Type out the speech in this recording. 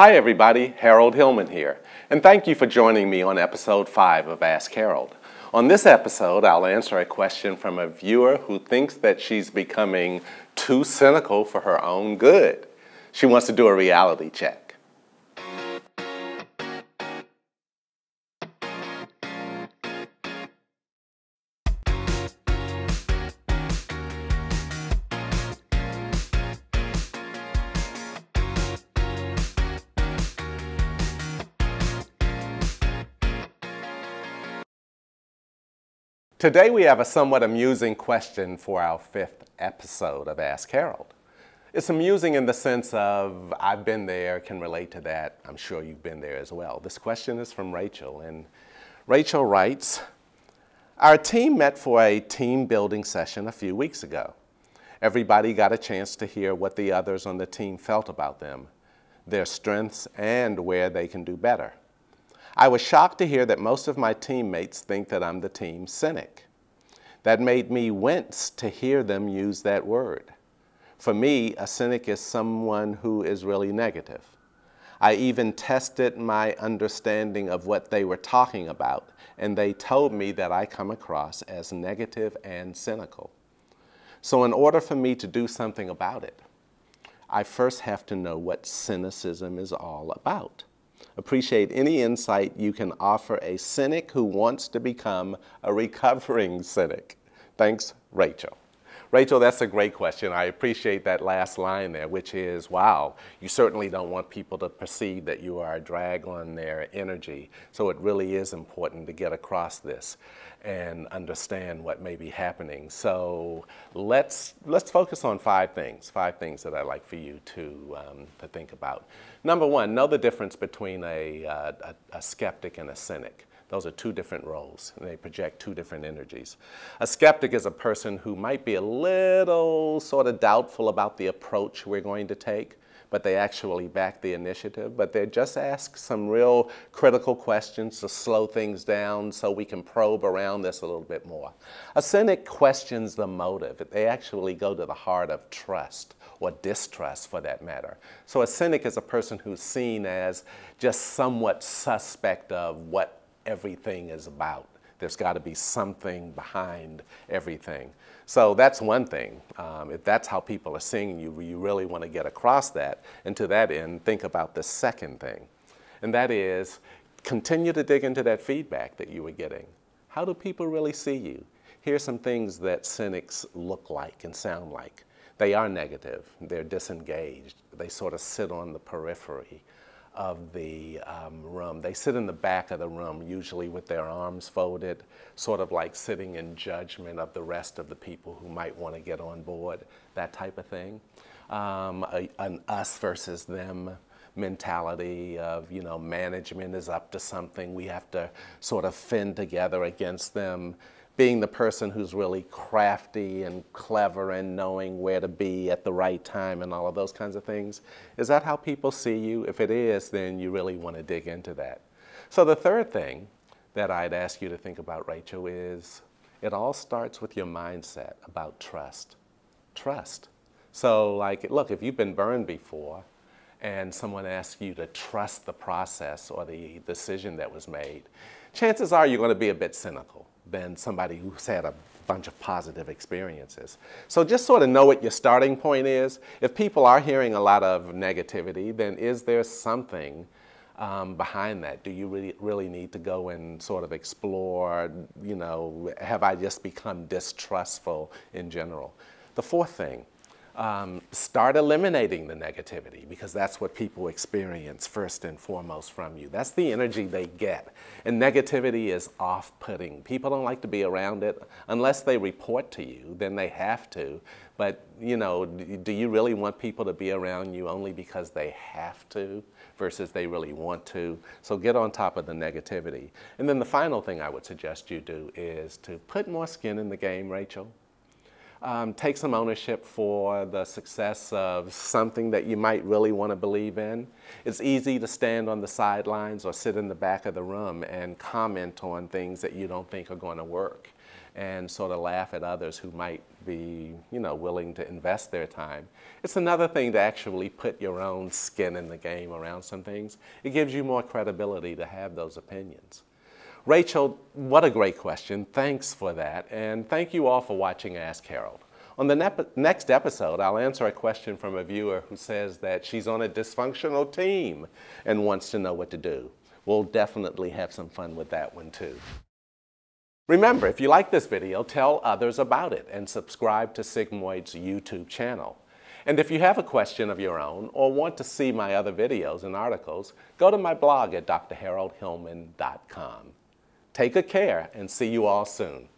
Hi everybody, Harold Hillman here, and thank you for joining me on episode 5 of Ask Harold. On this episode, I'll answer a question from a viewer who thinks that she's becoming too cynical for her own good. She wants to do a reality check. Today we have a somewhat amusing question for our 5th episode of Ask Harold. It's amusing in the sense of I've been there, can relate to that. I'm sure you've been there as well. This question is from Rachel, and Rachel writes, our team met for a team building session a few weeks ago. Everybody got a chance to hear what the others on the team felt about them, their strengths, and where they can do better. I was shocked to hear that most of my teammates think that I'm the team cynic. That made me wince to hear them use that word. For me, a cynic is someone who is really negative. I even tested my understanding of what they were talking about, and they told me that I come across as negative and cynical. So in order for me to do something about it, I first have to know what cynicism is all about. Appreciate any insight you can offer a cynic who wants to become a recovering cynic. Thanks, Rachel. Rachel, that's a great question. I appreciate that last line there, which is, wow, you certainly don't want people to perceive that you are a drag on their energy. So it really is important to get across this and understand what may be happening. So let's focus on 5 things that I'd like for you to think about. Number 1, know the difference between a skeptic and a cynic. Those are 2 different roles, and they project 2 different energies. A skeptic is a person who might be a little sort of doubtful about the approach we're going to take, but they actually back the initiative, but they just ask some real critical questions to slow things down so we can probe around this a little bit more. A cynic questions the motive. They actually go to the heart of trust, or distrust for that matter. So a cynic is a person who's seen as just somewhat suspect of what everything is about. There's got to be something behind everything. So that's one thing. If that's how people are seeing you, you really want to get across that. And to that end, think about the second thing. And that is, continue to dig into that feedback that you were getting. How do people really see you? Here's some things that cynics look like and sound like. They are negative. They're disengaged. They sort of sit on the periphery of the room. They sit in the back of the room, usually with their arms folded, sort of like sitting in judgment of the rest of the people who might want to get on board, that type of thing. An us versus them mentality of, you know, management is up to something. We have to sort of fend together against them. Being the person who's really crafty and clever and knowing where to be at the right time and all of those kinds of things. Is that how people see you? If it is, then you really want to dig into that. So the third thing that I'd ask you to think about, Rachel, is it all starts with your mindset about trust. Trust. So like, look, if you've been burned before and someone asks you to trust the process or the decision that was made, chances are you're going to be a bit cynical than somebody who's had a bunch of positive experiences. So just sort of know what your starting point is. If people are hearing a lot of negativity, then is there something behind that? Do you really need to go and sort of explore, you know, have I just become distrustful in general? The fourth thing, start eliminating the negativity, because that's what people experience first and foremost from you. That's the energy they get. And negativity is off-putting. People don't like to be around it unless they report to you, then they have to. But, you know, do you really want people to be around you only because they have to versus they really want to? So get on top of the negativity. And then the final thing I would suggest you do is to put more skin in the game, Rachel. Take some ownership for the success of something that you might really want to believe in. It's easy to stand on the sidelines or sit in the back of the room and comment on things that you don't think are going to work and sort of laugh at others who might be, willing to invest their time. It's another thing to actually put your own skin in the game around some things. It gives you more credibility to have those opinions. Rachel, what a great question. Thanks for that. And thank you all for watching Ask Harold. On the next episode, I'll answer a question from a viewer who says that she's on a dysfunctional team and wants to know what to do. We'll definitely have some fun with that one too. Remember, if you like this video, tell others about it and subscribe to Sigmoid's YouTube channel. And if you have a question of your own or want to see my other videos and articles, go to my blog at drharoldhillman.com. Take good care and see you all soon.